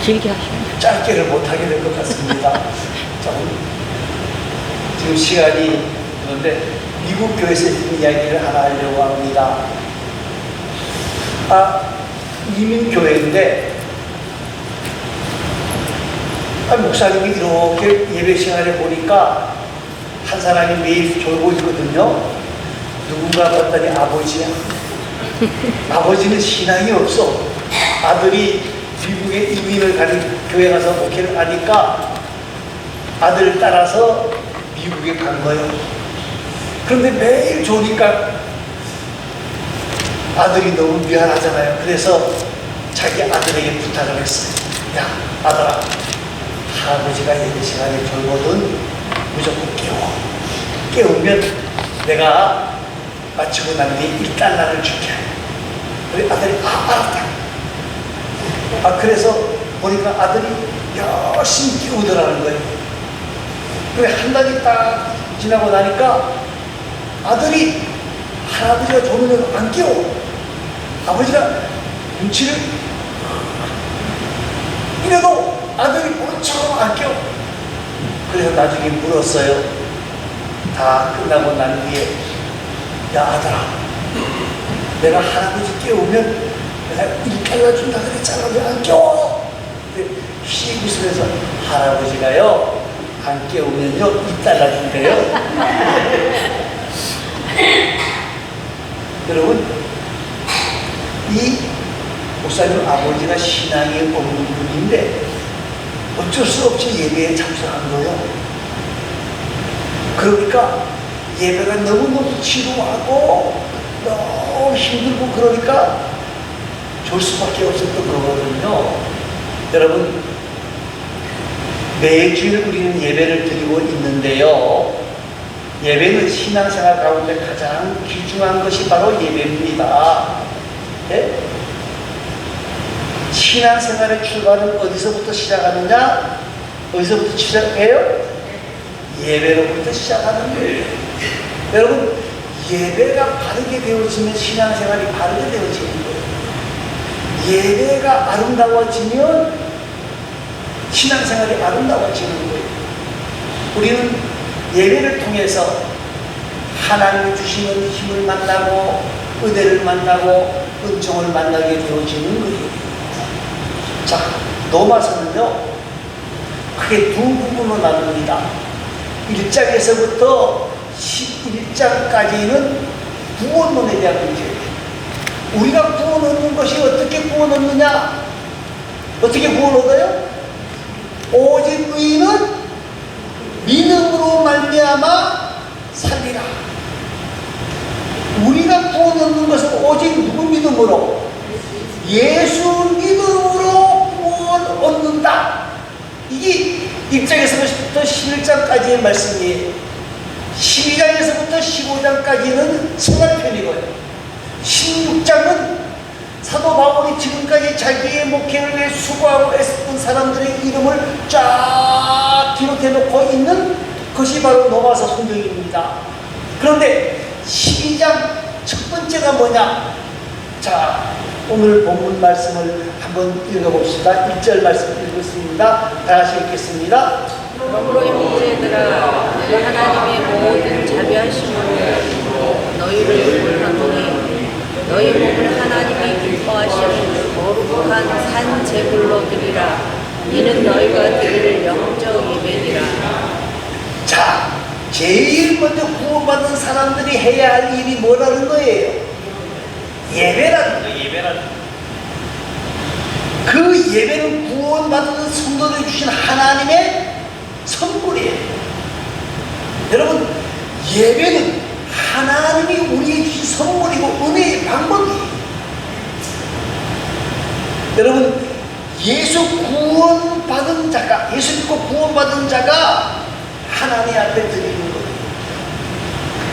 길게 하시면 짧게를 못하게 될 것 같습니다. 지금 시간이 그런데 미국 교회에서 있는 이야기를 하나 하려고 합니다. 이민교회인데 목사님이 이렇게 예배 시간에 보니까 한 사람이 매일 졸고 있거든요. 누군가 봤더니 아버지야. 아버지는 신앙이 없어. 아들이 미국에 이민을 가는 교회 가서 목회를 하니까 아들을 따라서 미국에 간 거예요. 그런데 매일 좋으니까 아들이 너무 미안하잖아요. 그래서 자기 아들에게 부탁을 했어요. 야, 아들아, 할아버지가 예배 시간에 졸거든 무조건 깨워. 깨우면 내가 마치고 난 뒤에 $1를 줄게. 그래 아들이 알았다. 그래서 보니까 아들이 열심히 깨우더라는 거예요. 그래 한 달이 딱 지나고 나니까 아들이 할아버지가 졸으면 안 깨워. 아버지가 눈치를 이래도 아들이 모른처럼 안 깨워. 그래서 나중에 물었어요. 다 끝나고 난 뒤에 야 아들아, 내가 할아버지 깨우면 내가 $1 준다 그랬잖아. 왜 안 깨워? 씩 웃으면서 할아버지가요 안 깨우면요 $1 준대요. 여러분, 이 목사님 아버지가 신앙이 없는 분인데 어쩔 수 없이 예배에 참석한 거예요. 그러니까 예배가 너무너무 지루하고 너무 힘들고 그러니까 졸 수밖에 없었던 거거든요. 여러분, 매주일 우리는 예배를 드리고 있는데요. 예배는 신앙생활 가운데 가장 귀중한 것이 바로 예배입니다. 네? 신앙생활의 출발은 어디서부터 시작하느냐? 어디서부터 시작해요? 예배로부터 시작하는 거예요. 여러분, 예배가 바르게 되어지면 신앙생활이 바르게 되어지는 거예요. 예배가 아름다워지면 신앙생활이 아름다워지는 거예요. 우리는 예배를 통해서 하나님이 주시는 힘을 만나고 은혜를 만나고 은총을 만나게 되어지는 거예요. 자, 로마서는요 크게 두 부분으로 나눕니다. 1장에서부터 11장까지는 구원론에 대한 문제예요. 우리가 구원 얻는 것이 어떻게 구원 얻느냐? 어떻게 구원 얻어요? 오직 의인은 믿음으로 말미암아 살리라. 우리가 구원 얻는 것은 오직 누구 믿음으로? 예수 믿음으로 구원 얻는다. 이게 1장에서부터 11장까지의 말씀이에요. 12장에서부터 15장까지는 생활편이고요. 16장은 사도 바울이 지금까지 자기의 목회를 위해 수고하고 애썼던 사람들의 이름을 쫙 기록해놓고 있는 것이 바로 로마서 성경입니다. 그런데 12장 첫 번째가 뭐냐? 자, 오늘 본문 말씀을 한번 읽어봅시다. 1절 말씀 읽겠습니다. 다 같이 읽겠습니다. 그러므로 형제들아, 하나님의 모든 자비하심으로 너희를 구원하노니 너희 몸을 하나님이 기뻐하시는 거룩한 산 제물로 드리라. 이는 너희가 드릴 영적 예배니라. 자, 제일 먼저 구원받은 사람들이 해야 할 일이 뭐라는 거예요? 예배라는 거예요. 예배라는 거예요. 그 예배는 구원받은 성도들이 주신 하나님의 선물이에요. 여러분, 예배는 하나님이 우리에게 주신 선물이고 은혜의 방법이에요. 여러분, 예수 구원받은 자가, 예수 믿고 구원받은 자가 하나님 앞에 드리는 거예요.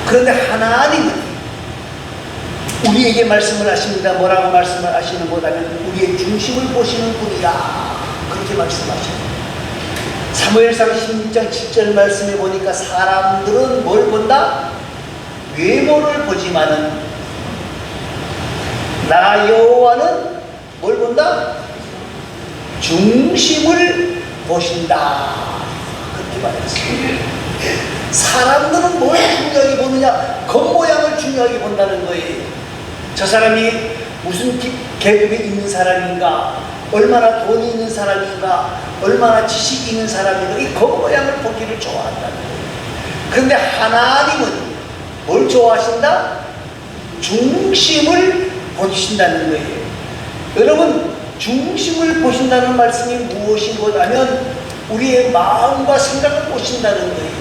그런데 하나님은 우리에게 말씀을 하십니다. 뭐라고 말씀을 하시는 거라면 우리의 중심을 보시는 분이다. 그렇게 말씀하셔요. 사무엘상 16장 7절 말씀에 보니까 사람들은 뭘 본다? 외모를 보지만은 나 여호와는 뭘 본다? 중심을 보신다. 그렇게 말했습니다. 사람들은 뭘 중요하게 보느냐? 겉모양을 중요하게 본다는 거예요. 저 사람이 무슨 계급에 있는 사람인가, 얼마나 돈이 있는 사람인가, 얼마나 지식이 있는 사람인가, 이 겉모양을 보기를 좋아한다는 거예요. 그런데 하나님은 뭘 좋아하신다? 중심을 보신다는 거예요. 여러분, 중심을 보신다는 말씀이 무엇인 거냐면 우리의 마음과 생각을 보신다는 거예요.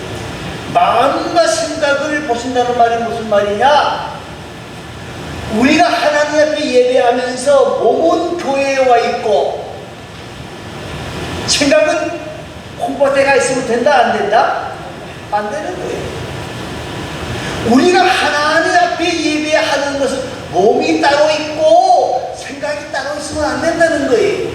마음과 생각을 보신다는 말이 무슨 말이냐? 우리가 하나님 앞에 예배하면서 몸은 교회에 와 있고 생각은 콩밭에 가 있으면 된다, 안 된다? 안 되는 거예요. 우리가 하나님 앞에 예배하는 것은 몸이 따로 있고 생각이 따로 있으면 안 된다는 거예요.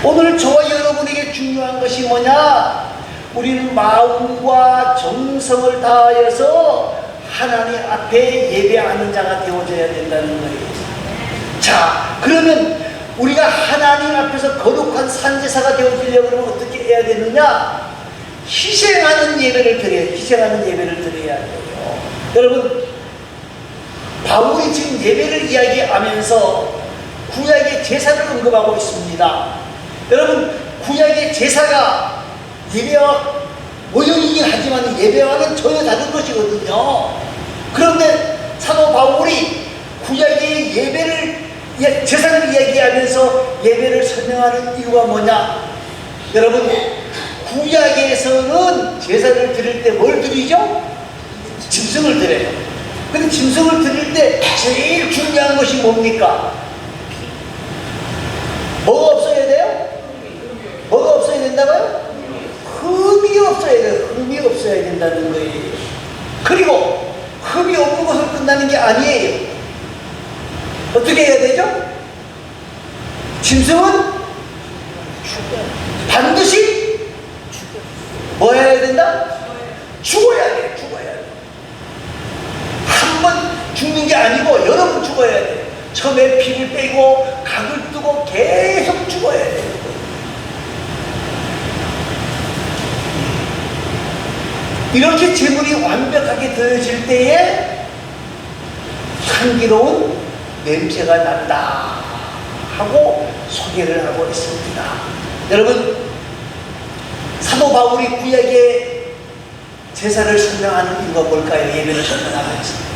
오늘 저와 여러분에게 중요한 것이 뭐냐? 우리는 마음과 정성을 다하여서 하나님 앞에 예배하는 자가 되어져야 된다는 거예요. 자, 그러면 우리가 하나님 앞에서 거룩한 산제사가 되어지려고 하면 어떻게 해야 되느냐? 희생하는 예배를 드려야 돼요. 여러분, 바울이 지금 예배를 이야기하면서 구약의 제사를 언급하고 있습니다. 여러분, 구약의 제사가 예배와 모형이긴 하지만 예배와는 전혀 다른 것이거든요. 그런데 사도 바울이 구약의 제사를 이야기하면서 예배를 설명하는 이유가 뭐냐? 여러분, 구약에서는 제사를 드릴 때 뭘 드리죠? 짐승을 드려요. 근데 짐승을 드릴 때 제일 중요한 것이 뭡니까? 뭐가 없어야 돼요? 뭐가 없어야 된다고요? 흠이 없어야 돼요. 흠이 없어야 된다는 거예요. 그리고 흠이 없는 것으로 끝나는 게 아니에요. 어떻게 해야 되죠? 짐승은 반드시 뭐 해야 된다? 죽어야 돼. 한 번 죽는 게 아니고 여러 번 죽어야 돼. 처음에 피를 빼고 각을 뜨고 계속 죽어야 돼. 이렇게 제물이 완벽하게 드어질 때에 향기로운 냄새가 난다 하고 소개를 하고 있습니다. 여러분, 사도 바울이 구약의 제사를 설명하는 이유가 뭘까요? 예배를 설명하면서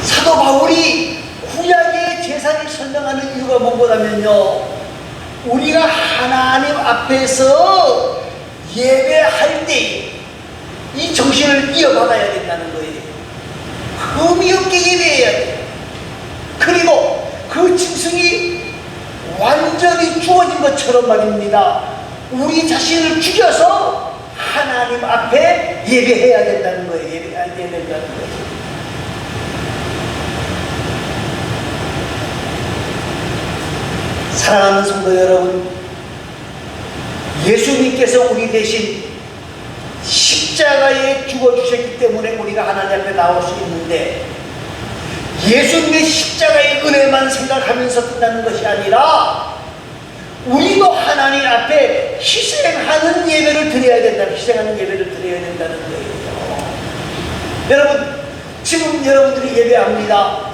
사도 바울이 구약의 제사를 설명하는 이유가 뭔가면요, 우리가 하나님 앞에서 예배할 때 이 정신을 이어받아야 된다는 거예요. 흠이 없게 예배해야 돼요. 그리고 그 짐승이 완전히 죽어진 것처럼 말입니다. 우리 자신을 죽여서 하나님 앞에 예배해야 된다는 거예요. 예배해야 된다는 거예요. 사랑하는 성도 여러분, 예수님께서 우리 대신 십자가에 죽어주셨기 때문에 우리가 하나님 앞에 나올 수 있는데, 예수님의 십자가의 은혜만 생각하면서 끝나는 것이 아니라 우리도 하나님 앞에 희생하는 예배를 드려야 된다는 거예요. 여러분, 지금 여러분들이 예배합니다.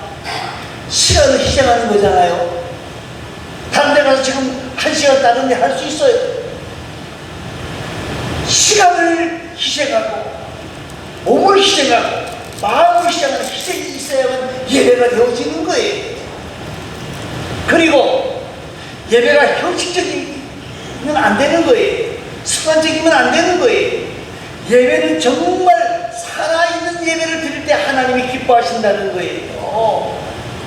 시간을 희생하는 거잖아요. 다른 데 가서 지금 1시간 다른 데 할 수 있어요. 시간을 희생하고 몸을 희생하고 마음을 희생하는 희생이 있어야만 예배가 되어지는 거예요. 그리고 예배가 형식적이면 안 되는 거예요. 습관적이면 안 되는 거예요. 예배는 정말 살아있는 예배를 드릴 때 하나님이 기뻐하신다는 거예요.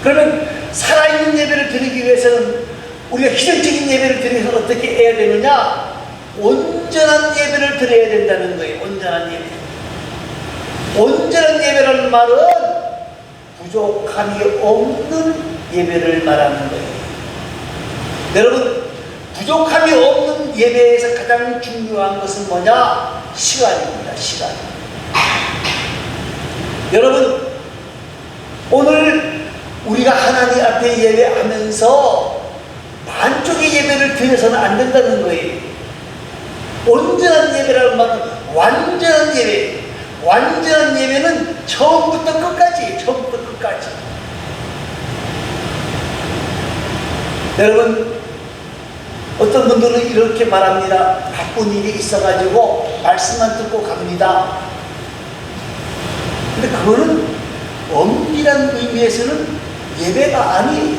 그러면 살아있는 예배를 드리기 위해서는 우리가 희생적인 예배를 드리기 위해서 어떻게 해야 되느냐? 온전한 예배를 드려야 된다는 거예요. 온전한 예배. 온전한 예배라는 말은 부족함이 없는 예배를 말하는 거예요. 여러분, 부족함이 없는 예배에서 가장 중요한 것은 뭐냐? 시간입니다. 시간. 여러분, 오늘 우리가 하나님 앞에 예배하면서 반쪽의 예배를 드려서는 안 된다는 거예요. 온전한 예배라는 말은 완전한 예배. 완전한 예배는 처음부터 끝까지, 처음부터 끝까지. 여러분, 어떤 분들은 이렇게 말합니다. 바쁜 일이 있어가지고 말씀만 듣고 갑니다. 근데 그거는 엄밀한 의미에서는 예배가 아니에요.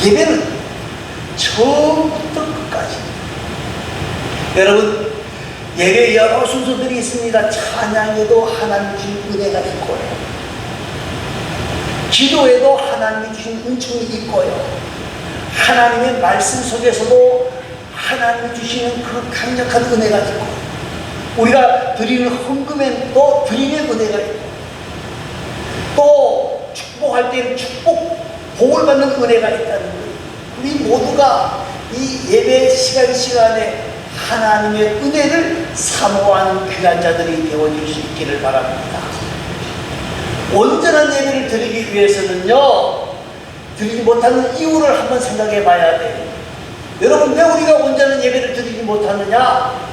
예배는 처음부터 끝까지. 여러분, 예배 여러 순서들이 있습니다. 찬양에도 하나님 주신 은혜가 있고요, 기도에도 하나님이 주신 은총이 있고요, 하나님의 말씀 속에서도 하나님이 주시는 그 강력한 은혜가 있고, 우리가 드리는 헌금에도 드리는 은혜가 있고, 또 축복할 때는 축복, 복을 받는 은혜가 있다는 거예요. 우리 모두가 이 예배 시간에 하나님의 은혜를 사모하는 귀한 자들이 되어줄 수 있기를 바랍니다. 온전한 예배를 드리기 위해서는요, 드리지 못하는 이유를 한번 생각해 봐야 돼요. 여러분, 왜 우리가 온전한 예배를 드리지 못하느냐?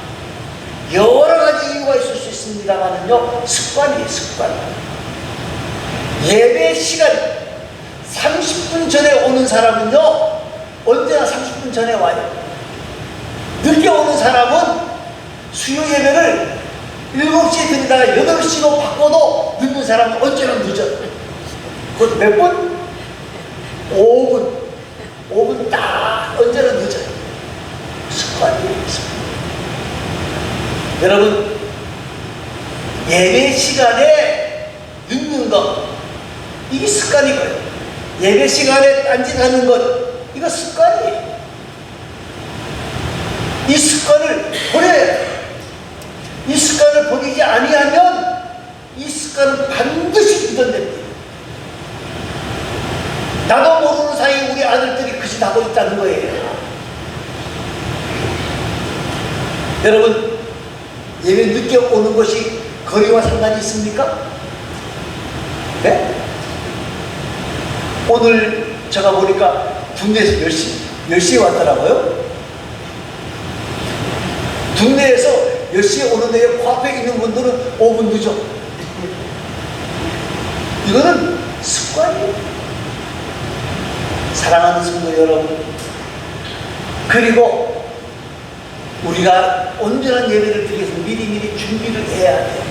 여러 가지 이유가 있을 수 있습니다만은요, 습관이에요, 습관. 예배 시간 30분 전에 오는 사람은요, 언제나 30분 전에 와요. 늦게 오는 사람은 수요 예배를 7시에 드리다가 8시로 바꿔도 늦는 사람은 언제나 늦어요. 그것 몇 분? 5분. 5분 딱 언제나 늦어요. 습관이에요, 습관. 여러분, 예배 시간에 늦는 것, 이게 습관이고요. 예배 시간에 딴짓하는 것, 이거 습관이에요. 이 습관을 버려야 돼요. 이 습관을 버리지 아니하면 이 습관은 반드시 유전됩니다. 나도 모르는 사이에 우리 아들들이 그 짓 하고 있다는 거예요. 여러분, 예배 늦게 오는 것이 거리와 상관이 있습니까? 네? 오늘 제가 보니까 둔내에서 10시에 왔더라고요. 둔내에서 10시에 오는데 코앞에 있는 분들은 5분 늦어. 이거는 습관이에요. 사랑하는 성도 여러분, 그리고 우리가 온전한 예배를 드리기 위해서 미리미리 준비를 해야 돼요.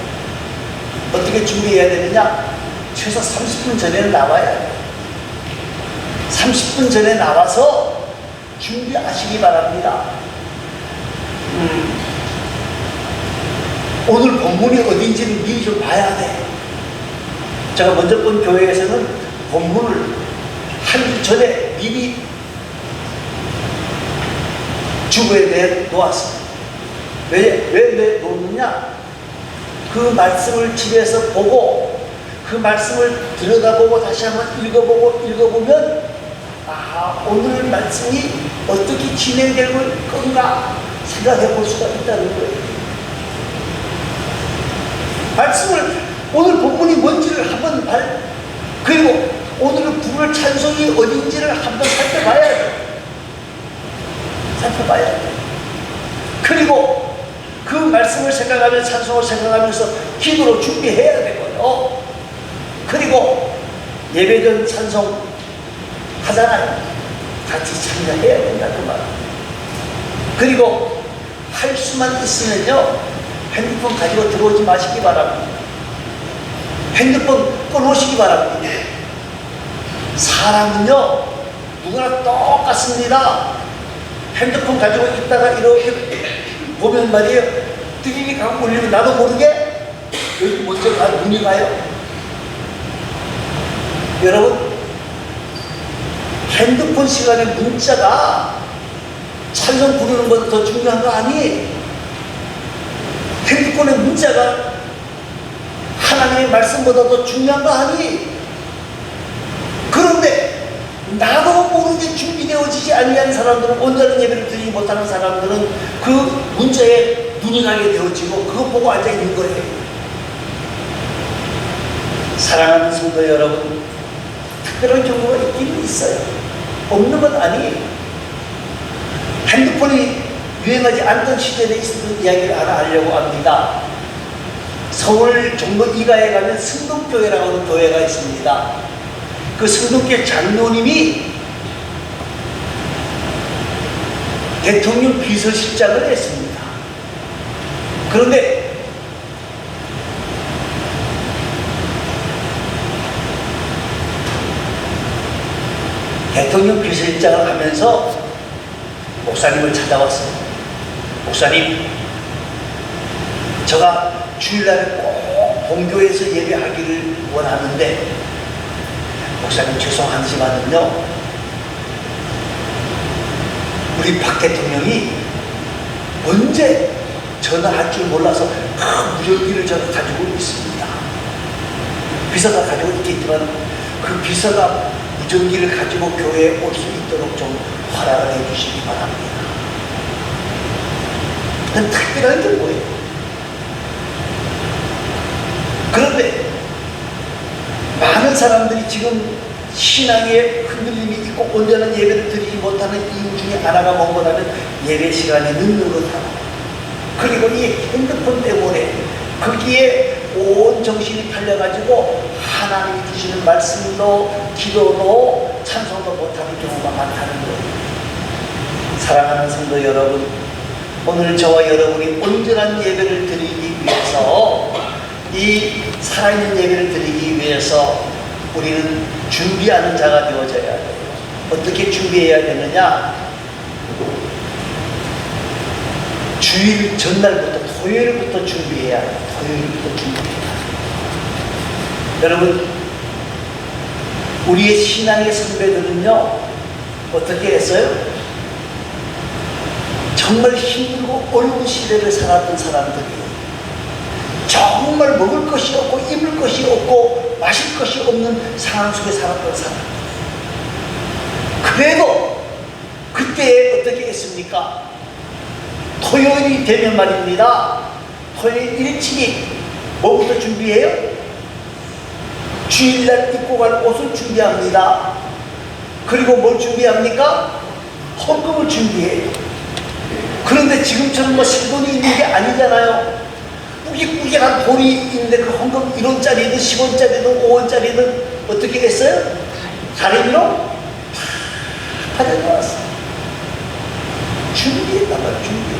어떻게 준비해야 되느냐? 최소 30분 전에는 나와야 돼요. 30분 전에 나와서 준비하시기 바랍니다. 오늘 본문이 어딘지는 미리 좀 봐야 돼. 제가 먼저 본 교회에서는 본문을 한 주 전에 미리 주보에 대해 놓았습니다. 왜 놓느냐? 그 말씀을 집에서 보고 그 말씀을 들여다보고 다시 한번 읽어보면 오늘 말씀이 어떻게 진행될 건가 생각해 볼 수가 있다는 거예요. 말씀을 오늘 본문이 뭔지를 한번 그리고 오늘 부를 찬송이 어딘지를 한번 살펴봐야 돼요. 살펴봐야 돼요. 그리고 그 말씀을 생각하며 찬송을 생각하면서 기도로 준비해야 되고요. 그리고 예배전 찬송 하잖아요. 같이 참여해야 된다 그 말. 그리고 할 수만 있으면요, 핸드폰 가지고 들어오지 마시기 바랍니다. 핸드폰 꺼놓으시기 바랍니다. 사람은요, 누구나 똑같습니다. 핸드폰 가지고 있다가 이렇게 보면 말이에요, 뜨기니 가고 올리면 나도 모르게 여기 먼저 눈이 가요. 여러분, 핸드폰 시간에 문자가 찬송 부르는 것보다 더 중요한 거 아니에요. 핸드폰의 문자가 하나님의 말씀보다 더 중요한 거 아니에요. 그런데 나도 모르게 준비되어지지 아니한 사람들은, 온전한 예배를 드리지 못하는 사람들은 그 문자에 눈이 가게 되어지고 그거 보고 앉아있는 거예요. 사랑하는 성도 여러분, 특별한 경우가 있긴 있어요. 없는 건 아니에요. 핸드폰이 유행하지 않던 시절에 있었던 이야기를 하나 하려고 합니다. 서울 종로 이가에 가면 승동교회라고 하는 교회가 있습니다. 그 승동교회 장로님이 대통령 비서실장을 했습니다. 그런데 대통령 비서실장을 하면서 목사님을 찾아왔어요. 목사님, 제가 주일날에 꼭 본교에서 예배하기를 원하는데, 목사님 죄송하지만은요, 우리 박 대통령이 언제 전화할 줄 몰라서 큰 무전기를 저는 가지고 있습니다. 비서가 가지고 있겠지만 그 비서가 무전기를 가지고 교회에 올 수 있도록 좀 허락을 해주시기 바랍니다. 그건 특별한 경우예요. 그런데 많은 사람들이 지금 신앙에 흔들림이 있고 온전한 예배를 드리지 못하는 이유 중에 하나가 뭐냐면 예배 시간이 늦는 것 하나. 그리고 이 핸드폰 때문에 거기에 온 정신이 팔려가지고 하나님이 주시는 말씀도 기도도 찬송도 못하는 경우가 많다는 거예요. 사랑하는 성도 여러분, 오늘 저와 여러분이 온전한 예배를 드리기 위해서, 이 살아있는 예배를 드리기 위해서 우리는 준비하는 자가 되어져야 돼요. 어떻게 준비해야 되느냐? 주일 전날부터, 토요일부터 준비해야 돼요. 토요일부터 준비해야 돼요. 여러분, 우리의 신앙의 선배들은요, 어떻게 했어요? 정말 힘들고 어려운 시대를 살았던 사람들이에요. 정말 먹을 것이 없고 입을 것이 없고 마실 것이 없는 상황 속에 살았던 사람. 그래도 그때 어떻게 했습니까? 토요일이 되면 말입니다. 토요일 일찍이 뭐부터 준비해요? 주일날 입고 갈 옷을 준비합니다. 그리고 뭘 준비합니까? 헌금을 준비해요. 그런데 지금처럼 뭐 세돈이 있는 게 아니잖아요. 꾸깃꾸깃한 돈이 있는데 그 헌금 1원짜리든 10원짜리든 5원짜리든 어떻게 했어요? 다리미로 다 가져왔어요. 준비했단 말이에요.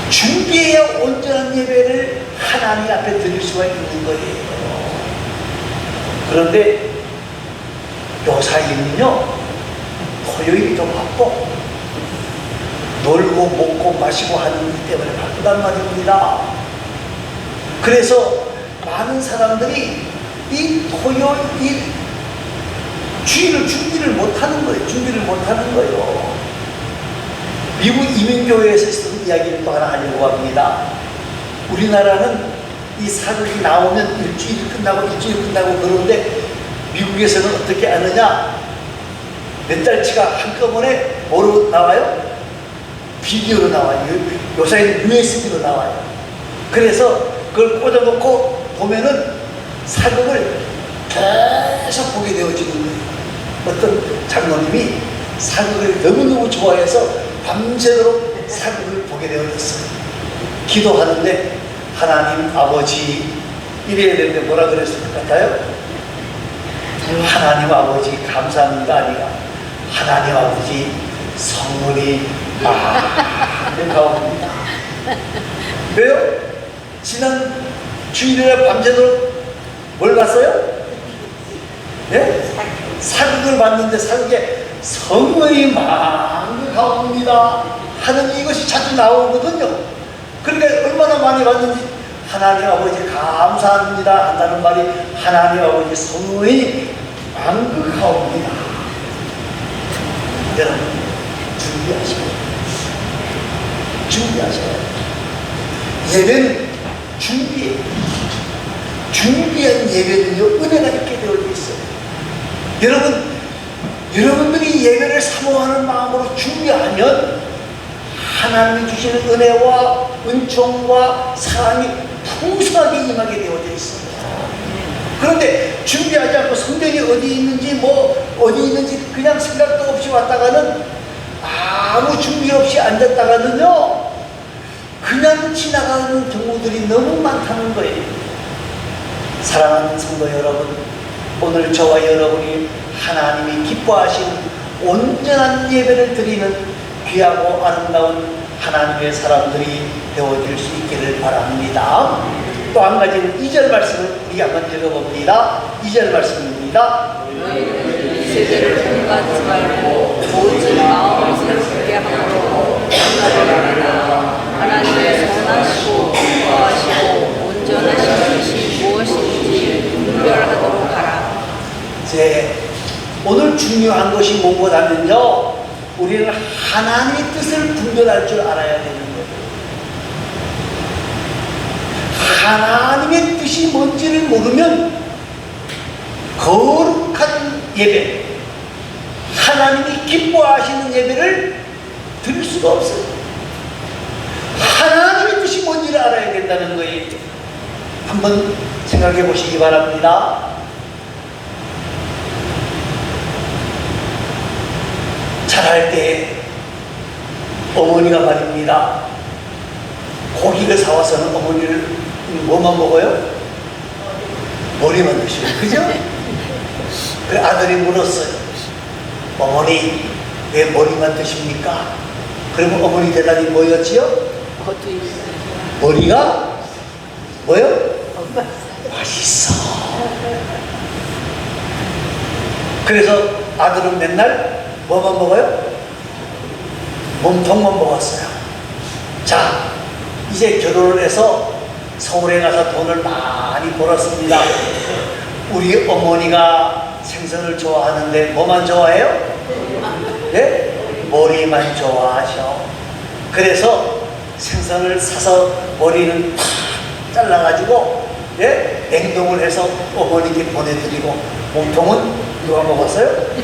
준비해야 온전한 예배를 하나님 앞에 드릴 수가 있는 거예요. 그런데 요사이는요, 토요일이 좀 바빠. 놀고 먹고 마시고 하는 것 때문에 바쁘단 말입니다. 그래서 많은 사람들이 이 토요일 주일을 준비를 못하는 거예요. 준비를 못하는 거예요. 미국 이민교회에서 있었던 이야기를 또 하나 하려고 합니다. 우리나라는 이 사극이 나오면 일주일 끝나고 그러는데 미국에서는 어떻게 하느냐? 몇 달치가 한꺼번에 뭐로 나와요? 비디오로 나와요. 요새는 USB로 나와요. 그래서 그걸 꽂아놓고 보면은 사극을 계속 보게 되어지는 거예요. 어떤 장로님이 사극을 너무너무 좋아해서 밤새도록 사극을 보게 되어졌어요. 기도하는데 하나님 아버지 이래야 되는데 뭐라 그랬을 것 같아요? 하나님 아버지 감사합니다 아니라 하나님 아버지 성문이 가옵니다. 왜요? 지난 주일에 밤새도록 뭘 봤어요? 네? 사극을 봤는데 사극에 성문이 가옵니다 하는 이것이 자주 나오거든요. 그러니까 얼마나 많이 봤는지 하나님 아버지 감사합니다 한다는 말이 하나님 아버지 성문이 가옵니다. 여러분 준비하셔요. 예배는 준비해요. 준비한 예배는요, 은혜가 있게 되어 있어요. 여러분들이 예배를 사모하는 마음으로 준비하면 하나님이 주시는 은혜와 은총과 사랑이 풍성하게 임하게 되어져 있습니다. 그런데 준비하지 않고 성전이 어디 있는지 어디 있는지 그냥 생각도 없이 왔다가는 아무 준비 없이 앉았다가는요 그냥 지나가는 경우들이 너무 많다는 거예요. 사랑하는 성도 여러분, 오늘 저와 여러분이 하나님이 기뻐하시는 온전한 예배를 드리는 귀하고 아름다운 하나님의 사람들이 되어질 수 있기를 바랍니다. 또 한 가지는 2절 말씀을 우리 한번 읽어봅니다. 2절 말씀입니다. 너희는 세대를 본받지 말고 오직 마음을 새롭게 함으로 변화되리라. 하나님의 선하시고 기뻐하시고 온전하신 뜻이 무엇인지 분별하도록 하라. 이제 오늘 중요한 것이 무엇하면요, 우리는 하나님의 뜻을 분별할 줄 알아야 되는 거예요. 하나님의 뜻이 뭔지를 모르면 거룩한 예배, 하나님이 기뻐하시는 예배를 드릴 수가 없어요. 하나님의 뜻이 뭔지를 알아야 된다는 거예요. 한번 생각해 보시기 바랍니다. 자랄 때 어머니가 말입니다, 고기를 사와서는 어머니를 뭐만 먹어요? 머리만 드시고, 그죠? 그 아들이 물었어요. 어머니, 왜 머리만 드십니까? 그러면 어머니 대답이 뭐였지요? 머리가 뭐요? 맛있어. 그래서 아들은 맨날 뭐만 먹어요? 몸통만 먹었어요. 자, 이제 결혼을 해서 서울에 가서 돈을 많이 벌었습니다. 우리 어머니가 생선을 좋아하는데 뭐만 좋아해요? 네? 머리만 좋아하셔. 그래서 생선을 사서 머리는 팍 잘라가지고 냉동을 해서 어머니께 보내드리고, 몸통은 누가 먹었어요?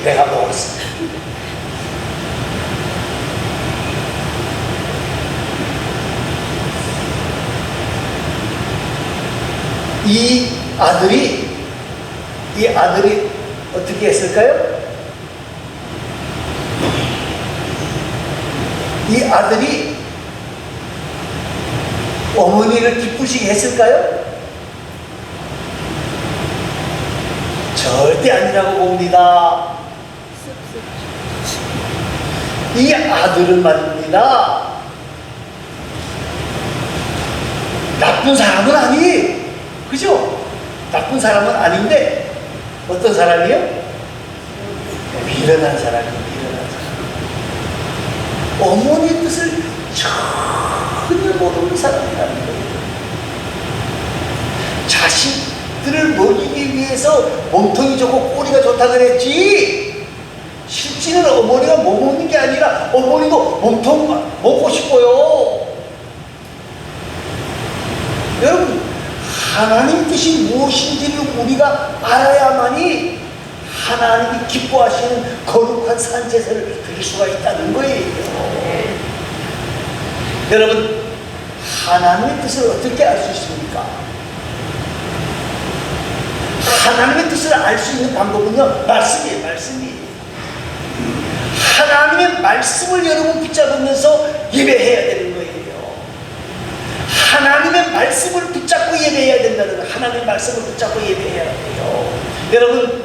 내가 먹었어요. 이 아들이 어떻게 했을까요? 이 아들이 어머니를 기쁘시게 했을까요? 절대 아니라고 봅니다. 이 아들은 말입니다, 나쁜 사람은 아니에요. 그죠? 나쁜 사람은 아닌데 어떤 사람이요? 미련한 사람이에요. 미련한 사람. 어머니의 뜻을 전혀 모르는 사람이라는 거예요. 자식들을 먹이기 위해서 몸통이 좋고 꼬리가 좋다 그랬지, 실제는 어머니가 못 먹는 게 아니라 어머니도 몸통 먹고 싶어요. 여러분, 하나님 뜻이 무엇인지를 우리가 알아야만이 하나님이 기뻐하시는 거룩한 산제사를 드릴 수가 있다는 거예요. 여러분, 하나님의 뜻을 어떻게 알 수 있습니까? 하나님의 뜻을 알 수 있는 방법은요, 말씀이에요. 말씀이에요. 하나님의 말씀을 여러분 붙잡으면서 예배해야 되는 거예요. 하나님의 말씀을 붙잡고 예배해야 된다는 거예요. 하나님의 말씀을 붙잡고 예배해야 돼요. 여러분,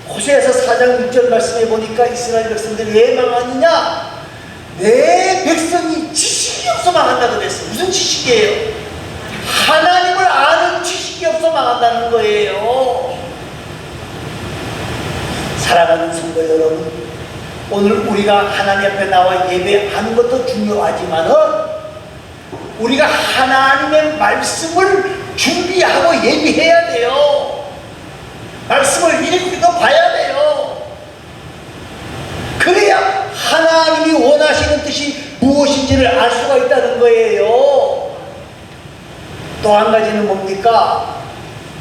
호세아서 4장 6절 말씀해 보니까 이스라엘 백성들이 왜 망하느냐? 내 백성이 지식이 없어 망한다고 그랬어요. 무슨 지식이에요? 하나님을 아는 지식이 없어 망한다는 거예요. 사랑하는 성도 여러분, 오늘 우리가 하나님 앞에 나와 예배하는 것도 중요하지만은 우리가 하나님의 말씀을 준비하고 예비해야 돼요. 말씀을 읽고 봐야 돼요. 그래야 하나님이 원하시는 뜻이 무엇인지를 알 수가 있다는 거예요. 또 한 가지는 뭡니까?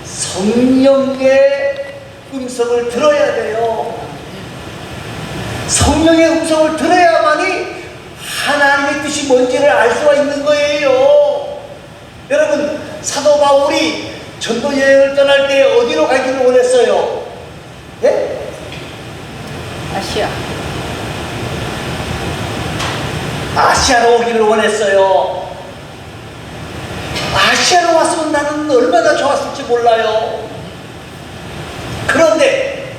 성령의 음성을 들어야 돼요. 성령의 음성을 들어야만이 하나님의 뜻이 뭔지를 알 수가 있는 거예요. 여러분, 사도 바울이 전도 여행을 떠날 때 어디로 가기를 원했어요? 예? 아시아. 아시아로 오기를 원했어요. 아시아로 왔으면 나는 얼마나 좋았을지 몰라요. 그런데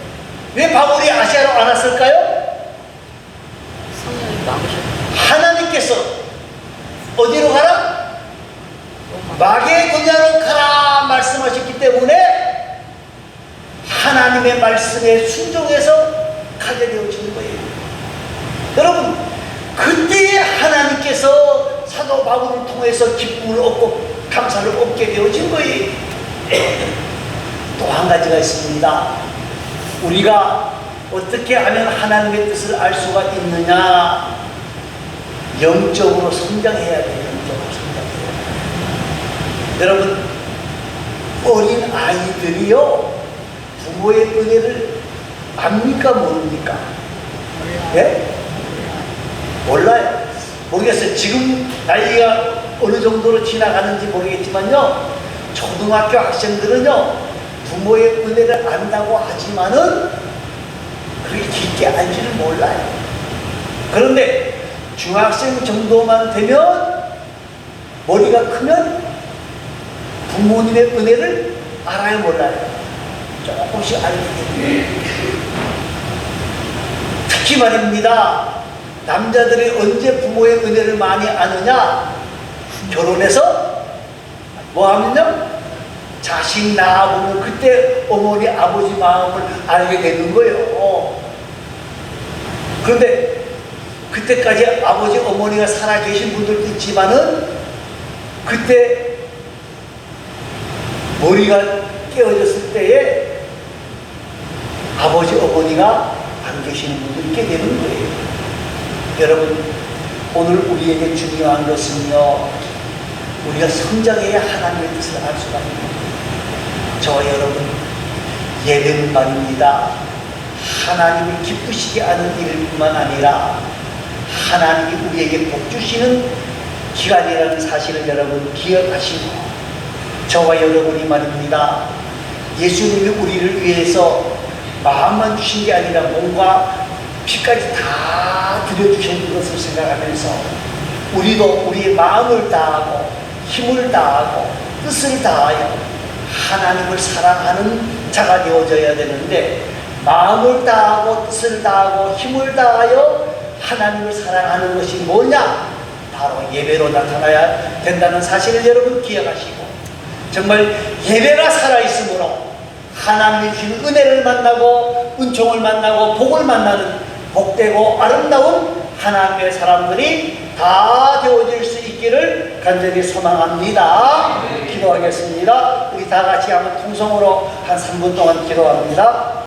왜 바울이 아시아로 안 왔을까요? 성령이 막으셨고. 하나님께서 어디로 가라? 마게도냐로 가라 말씀하셨기 때문에 하나님의 말씀에 순종해서 가게 되어지는 거예요. 여러분, 그때 하나님께서 사도 바울을 통해서 기쁨을 얻고 감사를 얻게 되어진 거예요. 또 한 가지가 있습니다. 우리가 어떻게 하면 하나님의 뜻을 알 수가 있느냐? 영적으로 성장해야 돼요. 영적으로 성장해야 돼요. 여러분, 어린 아이들이요, 부모의 은혜를 압니까 모릅니까? 예? 몰라요. 모르겠어요. 지금 나이가 어느 정도로 지나가는지 모르겠지만요, 초등학교 학생들은요, 부모의 은혜를 안다고 하지만은 그렇게 깊게 알지를 몰라요. 그런데 중학생 정도만 되면, 머리가 크면 부모님의 은혜를 알아요, 몰라요? 조금씩 알게 됩니다. 특히 말입니다, 남자들이 언제 부모의 은혜를 많이 아느냐? 결혼해서 뭐 하면요? 자식 낳아보면 그때 어머니 아버지 마음을 알게 되는 거예요. 그런데 그때까지 아버지 어머니가 살아계신 분들도 있지만은 그때 머리가 깨어졌을 때에 아버지 어머니가 안 계시는 분도 있게 되는 거예요. 여러분, 오늘 우리에게 중요한 것은요, 우리가 성장해야 하나님의 뜻을 알 수가 있는 거예요. 저와 여러분, 예배는 말입니다, 하나님을 기쁘시게 하는 일일 뿐만 아니라 하나님이 우리에게 복 주시는 기간이라는 사실을 여러분 기억하시고, 저와 여러분이 말입니다, 예수님이 우리를 위해서 마음만 주신 게 아니라 몸과 피까지 다 드려주신 것을 생각하면서 우리도 우리의 마음을 다하고 힘을 다하고 뜻을 다하여 하나님을 사랑하는 자가 되어져야 되는데, 마음을 다하고 뜻을 다하고 힘을 다하여 하나님을 사랑하는 것이 뭐냐? 바로 예배로 나타나야 된다는 사실을 여러분 기억하시고, 정말 예배가 살아있으므로 하나님이 주신 은혜를 만나고 은총을 만나고 복을 만나는 복되고 아름다운 하나님의 사람들이 다 되어질 수 있기를 간절히 소망합니다. 기도하겠습니다. 우리 다 같이 한번 통성으로 한 3분 동안 기도합니다.